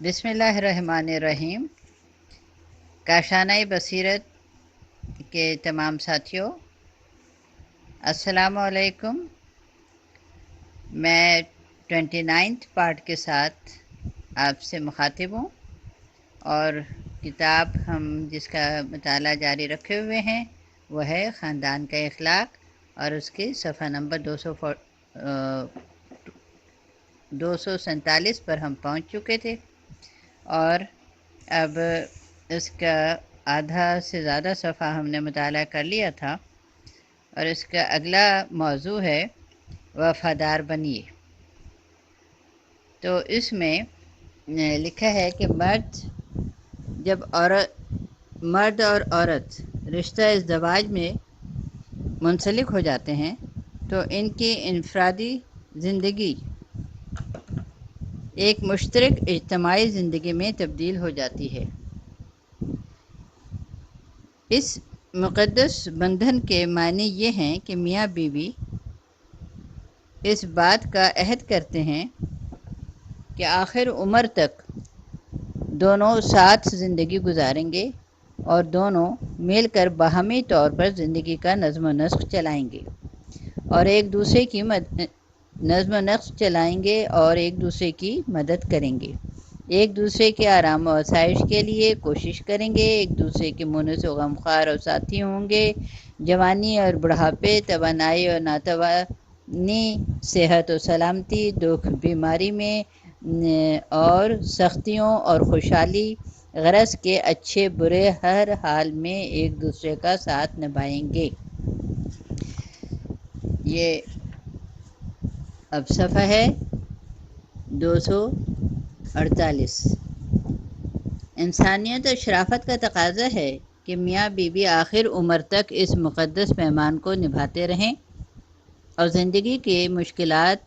بسم اللہ الرحمن الرحیم۔ کاشانہ بصیرت کے تمام ساتھیوں، السلام علیکم۔ میں 29 پارٹ کے ساتھ آپ سے مخاطب ہوں، اور کتاب ہم جس کا مطالعہ جاری رکھے ہوئے ہیں وہ ہے خاندان کا اخلاق، اور اس کے صفحہ نمبر 247 پر ہم پہنچ چکے تھے، اور اب اس کا آدھا سے زیادہ صفحہ ہم نے مطالعہ کر لیا تھا، اور اس کا اگلا موضوع ہے وفادار بنیے۔ تو اس میں لکھا ہے کہ مرد اور عورت رشتہ ازدواج میں منسلک ہو جاتے ہیں تو ان کی انفرادی زندگی ایک مشترک اجتماعی زندگی میں تبدیل ہو جاتی ہے۔ اس مقدس بندھن کے معنی یہ ہیں کہ میاں بیوی اس بات کا عہد کرتے ہیں کہ آخر عمر تک دونوں ساتھ زندگی گزاریں گے اور دونوں مل کر باہمی طور پر زندگی کا نظم و نسق چلائیں گے اور ایک دوسرے کی مدد کریں گے، ایک دوسرے کے آرام و آسائش کے لیے کوشش کریں گے، ایک دوسرے کے مونس و غمخوار اور ساتھی ہوں گے، جوانی اور بڑھاپے، توانائی اور ناتوانی، صحت و سلامتی، دکھ بیماری میں اور سختیوں اور خوشحالی، غرض کے اچھے برے ہر حال میں ایک دوسرے کا ساتھ نبھائیں گے۔ یہ اب صفحہ ہے 248۔ انسانیت اور شرافت کا تقاضا ہے کہ میاں بیوی آخر عمر تک اس مقدس پیمان کو نبھاتے رہیں اور زندگی کے مشکلات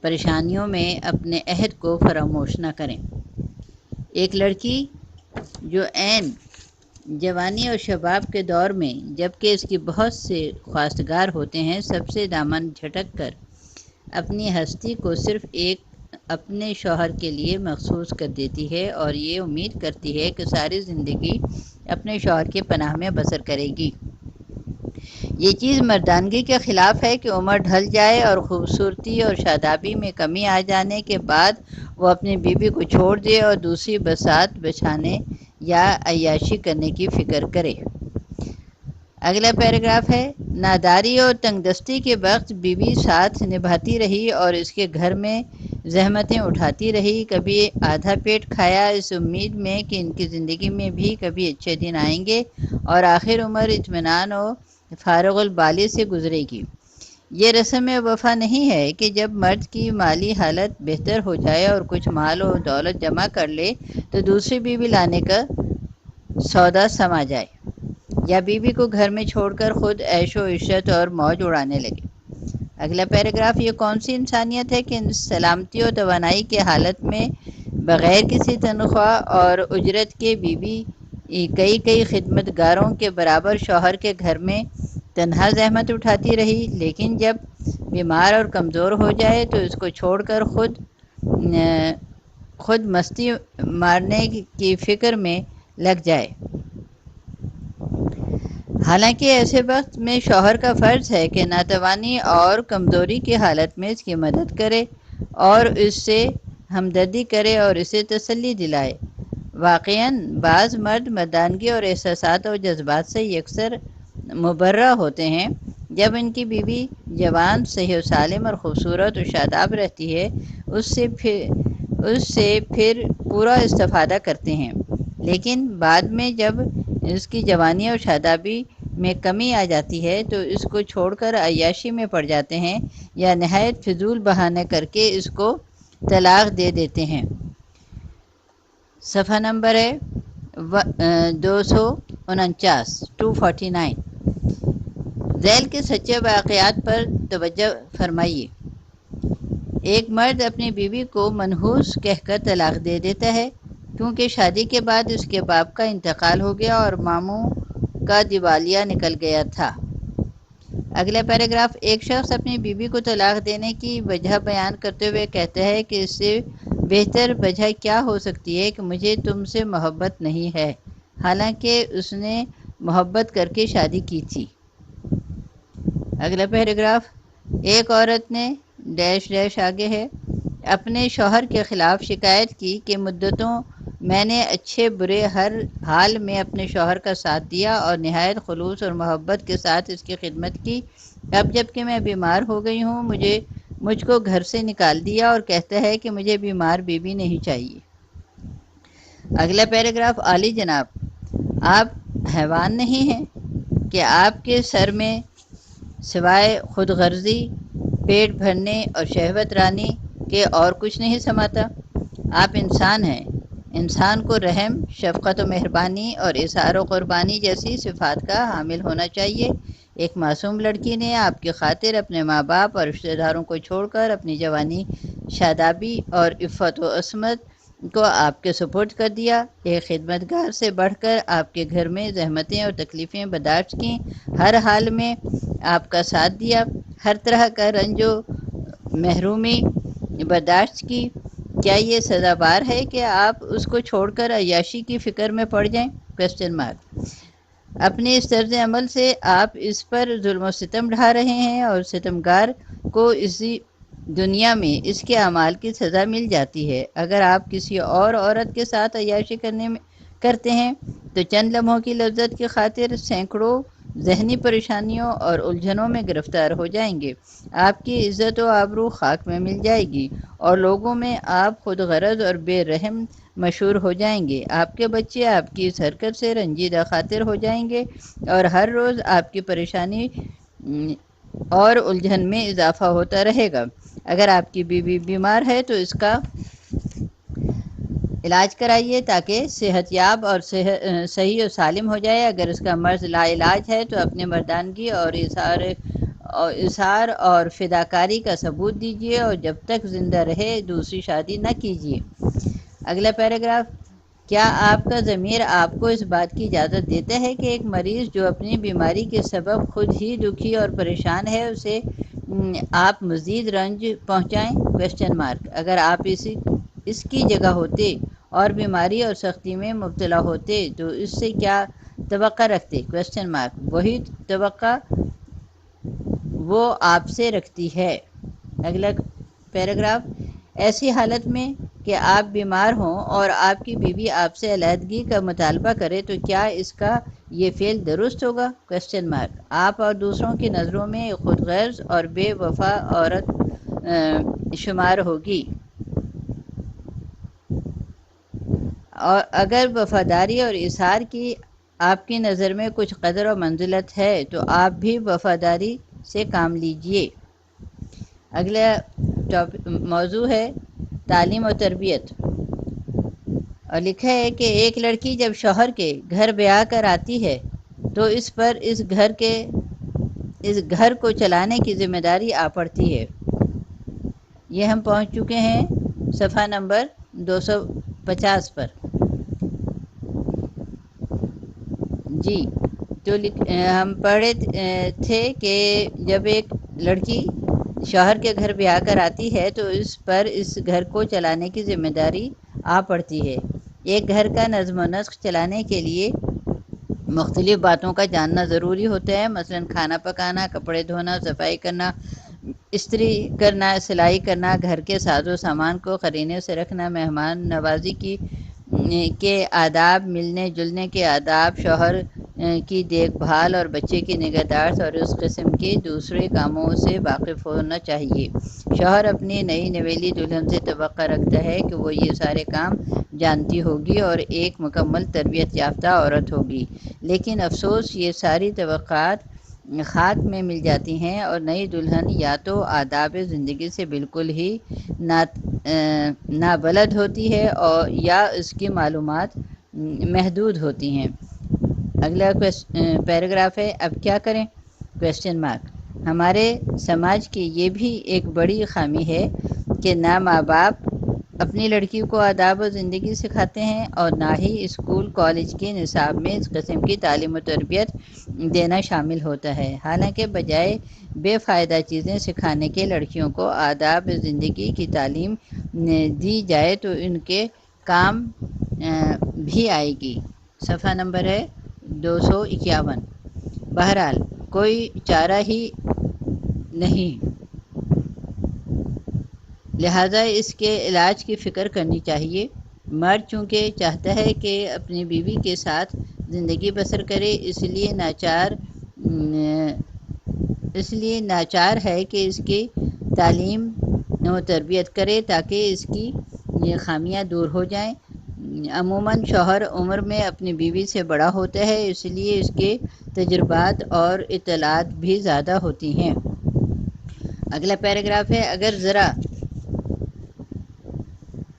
پریشانیوں میں اپنے عہد کو فراموش نہ کریں۔ ایک لڑکی جو عین جوانی اور شباب کے دور میں، جبکہ اس کی بہت سے خواستگار ہوتے ہیں، سب سے دامن جھٹک کر اپنی ہستی کو صرف ایک اپنے شوہر کے لیے مخصوص کر دیتی ہے اور یہ امید کرتی ہے کہ ساری زندگی اپنے شوہر کے پناہ میں بسر کرے گی۔ یہ چیز مردانگی کے خلاف ہے کہ عمر ڈھل جائے اور خوبصورتی اور شادابی میں کمی آ جانے کے بعد وہ اپنی بیوی کو چھوڑ دے اور دوسری بساط بچھانے یا عیاشی کرنے کی فکر کرے۔ اگلا پیراگراف ہے، ناداری اور تنگ دستی کے وقت بیوی ساتھ نبھاتی رہی اور اس کے گھر میں زحمتیں اٹھاتی رہی، کبھی آدھا پیٹ کھایا، اس امید میں کہ ان کی زندگی میں بھی کبھی اچھے دن آئیں گے اور آخر عمر اطمینان و فارغ البالی سے گزرے گی۔ یہ رسم وفا نہیں ہے کہ جب مرد کی مالی حالت بہتر ہو جائے اور کچھ مال و دولت جمع کر لے تو دوسری بیوی لانے کا سودا سما جائے، یا بیوی کو گھر میں چھوڑ کر خود عیش و عشرت اور موج اڑانے لگے۔ اگلا پیراگراف، یہ کون سی انسانیت ہے کہ سلامتی و توانائی کے حالت میں بغیر کسی تنخواہ اور اجرت کے بیوی کئی خدمت گاروں کے برابر شوہر کے گھر میں تنہا زحمت اٹھاتی رہی، لیکن جب بیمار اور کمزور ہو جائے تو اس کو چھوڑ کر خود مستی مارنے کی فکر میں لگ جائے۔ حالانکہ ایسے وقت میں شوہر کا فرض ہے کہ ناتوانی اور کمزوری کی حالت میں اس کی مدد کرے اور اس سے ہمدردی کرے اور اسے تسلی دلائے۔ واقعاً بعض مرد مردانگی اور احساسات اور جذبات سے یکسر مبرہ ہوتے ہیں۔ جب ان کی بیوی جوان، صحیح و سالم اور خوبصورت و شاداب رہتی ہے، اس سے پھر پورا استفادہ کرتے ہیں، لیکن بعد میں جب اس کی جوانی اور شادابی میں کمی آ جاتی ہے تو اس کو چھوڑ کر عیاشی میں پڑ جاتے ہیں یا نہایت فضول بہانے کر کے اس کو طلاق دے دیتے ہیں۔ صفحہ نمبر ہے 249۔ ذیل کے سچے واقعات پر توجہ فرمائیے۔ ایک مرد اپنی بیوی کو منحوس کہہ کر طلاق دے دیتا ہے کیونکہ شادی کے بعد اس کے باپ کا انتقال ہو گیا اور ماموں کا دیوالیہ نکل گیا تھا۔ اگلا پیراگراف، ایک شخص اپنی بیوی کو طلاق دینے کی وجہ بیان کرتے ہوئے کہتا ہے کہ اس سے بہتر وجہ کیا ہو سکتی ہے کہ مجھے تم سے محبت نہیں ہے، حالانکہ اس نے محبت کر کے شادی کی تھی۔ اگلا پیراگراف، ایک عورت نے ڈیش ڈیش آگے ہے، اپنے شوہر کے خلاف شکایت کی کہ مدتوں میں نے اچھے برے ہر حال میں اپنے شوہر کا ساتھ دیا اور نہایت خلوص اور محبت کے ساتھ اس کی خدمت کی۔ اب جب کہ میں بیمار ہو گئی ہوں، مجھ کو گھر سے نکال دیا اور کہتا ہے کہ مجھے بیمار بیوی نہیں چاہیے۔ اگلا پیراگراف، عالی جناب، آپ حیوان نہیں ہیں کہ آپ کے سر میں سوائے خود غرضی، پیٹ بھرنے اور شہوت رانی کے اور کچھ نہیں سماتا۔ آپ انسان ہیں، انسان کو رحم، شفقت و مہربانی اور اظہار و قربانی جیسی صفات کا حامل ہونا چاہیے۔ ایک معصوم لڑکی نے آپ کی خاطر اپنے ماں باپ اور رشتہ داروں کو چھوڑ کر اپنی جوانی، شادابی اور عفت و عصمت کو آپ کے سپرد کر دیا۔ ایک خدمت گار سے بڑھ کر آپ کے گھر میں زحمتیں اور تکلیفیں برداشت کیں، ہر حال میں آپ کا ساتھ دیا، ہر طرح کا رنج و محرومی برداشت کی۔ کیا یہ سزاوار ہے کہ آپ اس کو چھوڑ کر عیاشی کی فکر میں پڑ جائیں؟ Question mark. اپنے اس طرز عمل سے آپ اس پر ظلم و ستم ڈھا رہے ہیں اور ستمگار کو اسی دنیا میں اس کے اعمال کی سزا مل جاتی ہے۔ اگر آپ کسی اور عورت کے ساتھ عیاشی کرتے ہیں تو چند لمحوں کی لذت کی خاطر سینکڑوں ذہنی پریشانیوں اور الجھنوں میں گرفتار ہو جائیں گے۔ آپ کی عزت و آبرو خاک میں مل جائے گی اور لوگوں میں آپ خود غرض اور بے رحم مشہور ہو جائیں گے۔ آپ کے بچے آپ کی اس حرکت سے رنجیدہ خاطر ہو جائیں گے اور ہر روز آپ کی پریشانی اور الجھن میں اضافہ ہوتا رہے گا۔ اگر آپ کی بیوی بیمار ہے تو اس کا علاج کرائیے تاکہ صحت یاب اور صحیح و سالم ہو جائے۔ اگر اس کا مرض لا علاج ہے تو اپنے مردانگی اور اظہار اور فداکاری کا ثبوت دیجیے اور جب تک زندہ رہے دوسری شادی نہ کیجیے۔ اگلا پیراگراف، کیا آپ کا ضمیر آپ کو اس بات کی اجازت دیتا ہے کہ ایک مریض جو اپنی بیماری کے سبب خود ہی دکھی اور پریشان ہے اسے آپ مزید رنج پہنچائیں؟ Question mark. اگر آپ اس کی جگہ ہوتے اور بیماری اور سختی میں مبتلا ہوتے تو اس سے کیا توقع رکھتے؟ Question mark. وہی توقع وہ آپ سے رکھتی ہے۔ اگلا پیراگراف، ایسی حالت میں کہ آپ بیمار ہوں اور آپ کی بیوی آپ سے علیحدگی کا مطالبہ کرے تو کیا اس کا یہ فعل درست ہوگا؟ Question mark. آپ اور دوسروں کی نظروں میں ایک خود غرض اور بے وفا عورت شمار ہوگی، اور اگر وفاداری اور اظہار کی آپ کی نظر میں کچھ قدر و منزلت ہے تو آپ بھی وفاداری سے کام لیجئے۔ اگلا موضوع ہے تعلیم و تربیت، اور لکھا ہے کہ ایک لڑکی جب شوہر کے گھر بیاہ کر آتی ہے تو اس پر اس گھر کو چلانے کی ذمہ داری آ پڑتی ہے۔ یہ ہم پہنچ چکے ہیں صفحہ نمبر 250 پر۔ جی تو ہم پڑھے تھے کہ جب ایک لڑکی شوہر کے گھر بیاہ کر آتی ہے تو اس پر اس گھر کو چلانے کی ذمہ داری آ پڑتی ہے۔ ایک گھر کا نظم و نسق چلانے کے لیے مختلف باتوں کا جاننا ضروری ہوتا ہے، مثلاً کھانا پکانا، کپڑے دھونا، صفائی کرنا، استری کرنا، سلائی کرنا، گھر کے ساز و سامان کو قرینے سے رکھنا، مہمان نوازی کے آداب، ملنے جلنے کے آداب، شوہر کی دیکھ بھال اور بچے کی نگہداشت اور اس قسم کے دوسرے کاموں سے واقف ہونا چاہیے۔ شوہر اپنی نئی نویلی دلہن سے توقع رکھتا ہے کہ وہ یہ سارے کام جانتی ہوگی اور ایک مکمل تربیت یافتہ عورت ہوگی، لیکن افسوس یہ ساری توقعات خاک میں مل جاتی ہیں اور نئی دلہن یا تو آداب زندگی سے بالکل ہی نابلد ہوتی ہے اور یا اس کی معلومات محدود ہوتی ہیں۔ اگلا پیراگراف ہے، اب کیا کریں؟ Question mark. ہمارے سماج کی یہ بھی ایک بڑی خامی ہے کہ نہ ماں باپ اپنی لڑکی کو آداب و زندگی سکھاتے ہیں اور نہ ہی اسکول کالج کے نصاب میں اس قسم کی تعلیم و تربیت دینا شامل ہوتا ہے۔ حالانکہ بجائے بے فائدہ چیزیں سکھانے کے لڑکیوں کو آداب زندگی کی تعلیم دی جائے تو ان کے کام بھی آئے گی۔ صفحہ نمبر ہے 251۔ بہرحال کوئی چارہ ہی نہیں، لہٰذا اس کے علاج کی فکر کرنی چاہیے۔ مرد چونکہ چاہتا ہے کہ اپنی بیوی کے ساتھ زندگی بسر کرے، اس لیے ناچار ہے کہ اس کی تعلیم و تربیت کرے تاکہ اس کی یہ خامیاں دور ہو جائیں۔ عموماً شوہر عمر میں اپنی بیوی سے بڑا ہوتا ہے، اس لیے اس کے تجربات اور اطلاعات بھی زیادہ ہوتی ہیں۔ اگلا پیراگراف ہے، اگر ذرا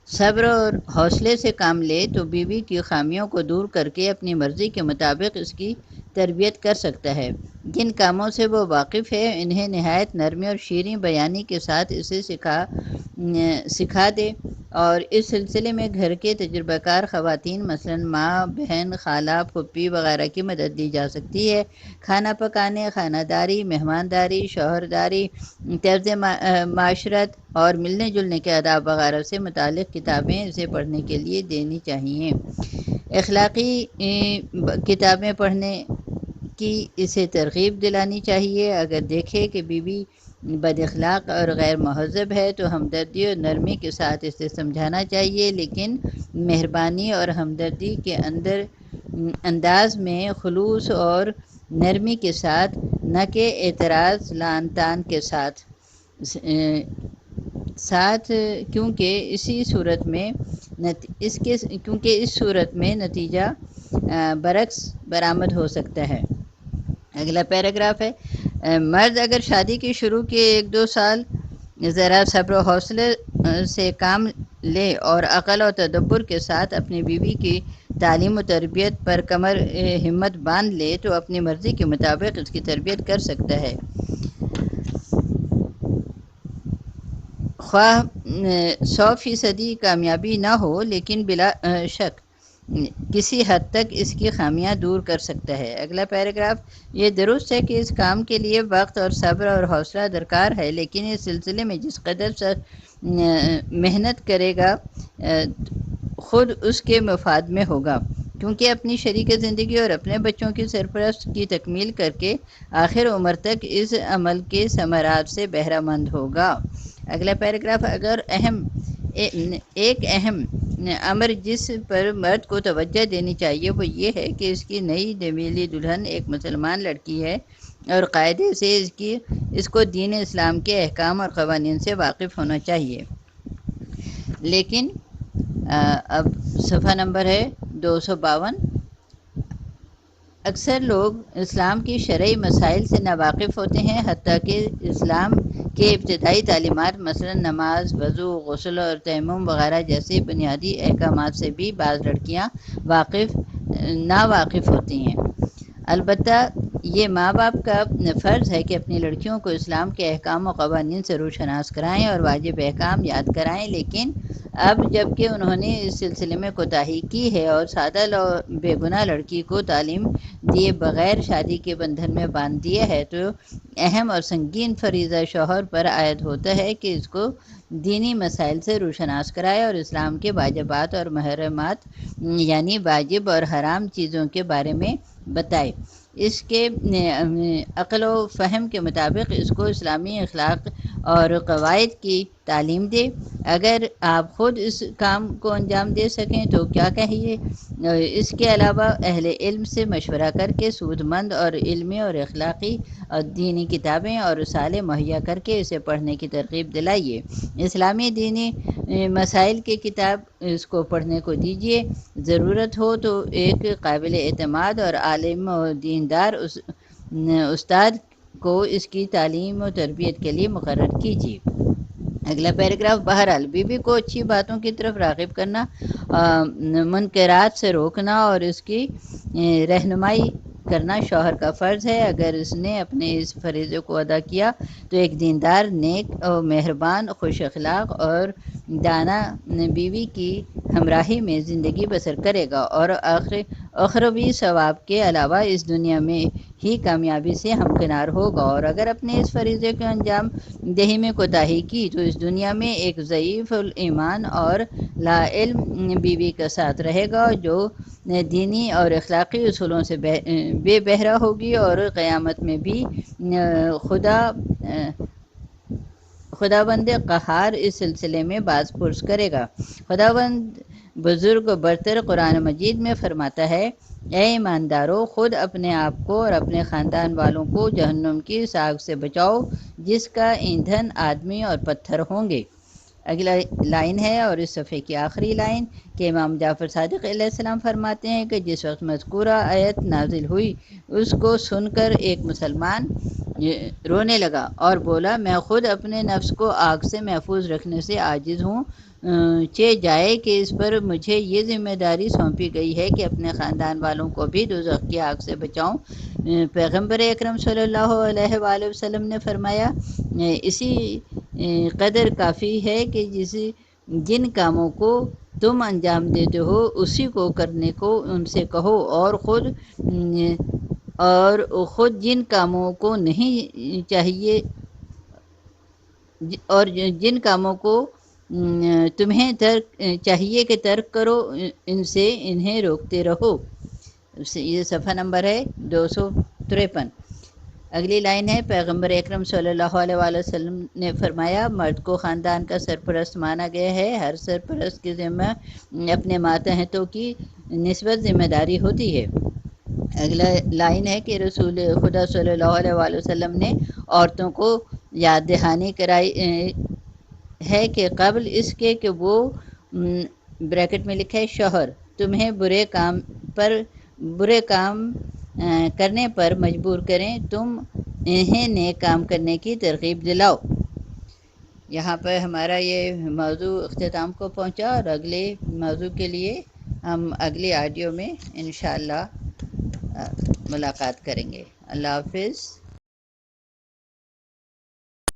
صبر اور حوصلے سے کام لے تو بیوی کی خامیوں کو دور کر کے اپنی مرضی کے مطابق اس کی تربیت کر سکتا ہے۔ جن کاموں سے وہ واقف ہے انہیں نہایت نرمی اور شیریں بیانی کے ساتھ اسے سکھا دے، اور اس سلسلے میں گھر کے تجربہ کار خواتین مثلاً ماں، بہن، خالہ، پھوپھی وغیرہ کی مدد لی جا سکتی ہے۔ کھانا پکانے، خانہ داری، مہمانداری، شوہرداری، طرز معاشرت اور ملنے جلنے کے آداب وغیرہ سے متعلق کتابیں اسے پڑھنے کے لیے دینی چاہیے۔ اخلاقی کتابیں پڑھنے کی اسے ترغیب دلانی چاہیے۔ اگر دیکھے کہ بیوی بد اخلاق اور غیر مہذب ہے تو ہمدردی اور نرمی کے ساتھ اسے سمجھانا چاہیے، لیکن مہربانی اور ہمدردی کے انداز میں، خلوص اور نرمی کے ساتھ، نہ کہ اعتراض لعن طعن کے ساتھ، کیونکہ اس صورت میں نتیجہ برعکس برآمد ہو سکتا ہے۔ اگلا پیراگراف ہے، مرد اگر شادی کی شروع کے 1-2 سال ذرا صبر و حوصلے سے کام لے اور عقل و تدبر کے ساتھ اپنی بیوی کی تعلیم و تربیت پر کمر ہمت باندھ لے تو اپنی مرضی کے مطابق اس کی تربیت کر سکتا ہے، خواہ 100% کامیابی نہ ہو، لیکن بلا شک کسی حد تک اس کی خامیاں دور کر سکتا ہے۔ اگلا پیراگراف، یہ درست ہے کہ اس کام کے لیے وقت اور صبر اور حوصلہ درکار ہے، لیکن اس سلسلے میں جس قدر محنت کرے گا خود اس کے مفاد میں ہوگا، کیونکہ اپنی شریک زندگی اور اپنے بچوں کی سرپرست کی تکمیل کر کے آخر عمر تک اس عمل کے ثمرات سے بہرہ مند ہوگا۔ اگلا پیراگراف، اگر ایک اہم امر جس پر مرد کو توجہ دینی چاہیے وہ یہ ہے کہ اس کی نئی نویلی دلہن ایک مسلمان لڑکی ہے اور قاعدے سے اس کو دین اسلام کے احکام اور قوانین سے واقف ہونا چاہیے۔ لیکن اب صفحہ نمبر ہے 252۔ اکثر لوگ اسلام کی شرعی مسائل سے ناواقف ہوتے ہیں، حتیٰ کہ اسلام کے ابتدائی تعلیمات مثلاً نماز، وضو، غسل اور تیمم وغیرہ جیسے بنیادی احکامات سے بھی بعض لڑکیاں ناواقف ہوتی ہیں۔ البتہ یہ ماں باپ کا فرض ہے کہ اپنی لڑکیوں کو اسلام کے احکام و قوانین سے روشناس کرائیں اور واجب احکام یاد کرائیں، لیکن اب جب کہ انہوں نے اس سلسلے میں کوتاہی کی ہے اور سادہ بے گناہ لڑکی کو تعلیم دیے بغیر شادی کے بندھن میں باندھ دیا ہے، تو اہم اور سنگین فریضہ شوہر پر عائد ہوتا ہے کہ اس کو دینی مسائل سے روشناس کرائے اور اسلام کے واجبات اور محرمات یعنی واجب اور حرام چیزوں کے بارے میں بتائے، اس کے عقل و فہم کے مطابق اس کو اسلامی اخلاق اور قواعد کی تعلیم دے۔ اگر آپ خود اس کام کو انجام دے سکیں تو کیا کہیے۔ اس کے علاوہ اہل علم سے مشورہ کر کے سود مند اور علمی اور اخلاقی اور دینی کتابیں اور رسالے مہیا کر کے اسے پڑھنے کی ترغیب دلائیے۔ اسلامی دینی مسائل کی کتاب اس کو پڑھنے کو دیجیے۔ ضرورت ہو تو ایک قابل اعتماد اور عالم و دیندار استاد کو اس کی تعلیم و تربیت کے لیے مقرر کیجیے۔ اگلا پیراگراف، بہرحال بیوی کو اچھی باتوں کی طرف راغب کرنا، منکرات سے روکنا اور اس کی رہنمائی کرنا شوہر کا فرض ہے۔ اگر اس نے اپنے اس فریضے کو ادا کیا تو ایک دیندار، نیک اور مہربان، خوش اخلاق اور دانا بیوی کی ہمراہی میں زندگی بسر کرے گا اور اخروی ثواب کے علاوہ اس دنیا میں ہی کامیابی سے ہمکنار ہوگا۔ اور اگر اپنے اس فریضے کو انجام دہی میں کوتاہی کی تو اس دنیا میں ایک ضعیف الایمان اور لا علم بیوی کا ساتھ رہے گا جو دینی اور اخلاقی اصولوں سے بے بہرا ہوگی، اور قیامت میں بھی خداوند قہار اس سلسلے میں باز پرس کرے گا۔ خداوند بزرگ و برتر قرآن مجید میں فرماتا ہے، اے ایماندارو، خود اپنے آپ کو اور اپنے خاندان والوں کو جہنم کی اس آگ سے بچاؤ جس کا ایندھن آدمی اور پتھر ہوں گے۔ اگلا لائن ہے اور اس صفحے کی آخری لائن کہ امام جعفر صادق علیہ السلام فرماتے ہیں کہ جس وقت مذکورہ آیت نازل ہوئی اس کو سن کر ایک مسلمان رونے لگا اور بولا، میں خود اپنے نفس کو آگ سے محفوظ رکھنے سے عاجز ہوں، جائے کہ اس پر مجھے یہ ذمہ داری سونپی گئی ہے کہ اپنے خاندان والوں کو بھی دوزخ کی آگ سے بچاؤں۔ پیغمبر اکرم صلی اللہ علیہ وآلہ وسلم نے فرمایا، اسی قدر کافی ہے کہ جن کاموں کو تم انجام دیتے ہو اسی کو کرنے کو ان سے کہو، اور خود جن کاموں کو نہیں چاہیے اور جن کاموں کو تمہیں چاہیے کہ ترک کرو ان سے انہیں روکتے رہو۔ یہ صفحہ نمبر ہے 253۔ اگلی لائن ہے، پیغمبر اکرم صلی اللہ علیہ وآلہ وسلم نے فرمایا، مرد کو خاندان کا سرپرست مانا گیا ہے۔ ہر سرپرست کے ذمہ اپنے ماتحتوں کی نسبت ذمہ داری ہوتی ہے۔ اگلا لائن ہے کہ رسول خدا صلی اللہ علیہ وآلہ وسلم نے عورتوں کو یاد دہانی کرائی ہے کہ قبل اس کے کہ وہ بریکٹ میں لکھے شوہر تمہیں برے کام کرنے پر مجبور کریں، تم انہیں نیک کام کرنے کی ترغیب دلاؤ۔ یہاں پر ہمارا یہ موضوع اختتام کو پہنچا، اور اگلے موضوع کے لیے ہم اگلی آڈیو میں انشاءاللہ ملاقات کریں گے۔ اللہ حافظ۔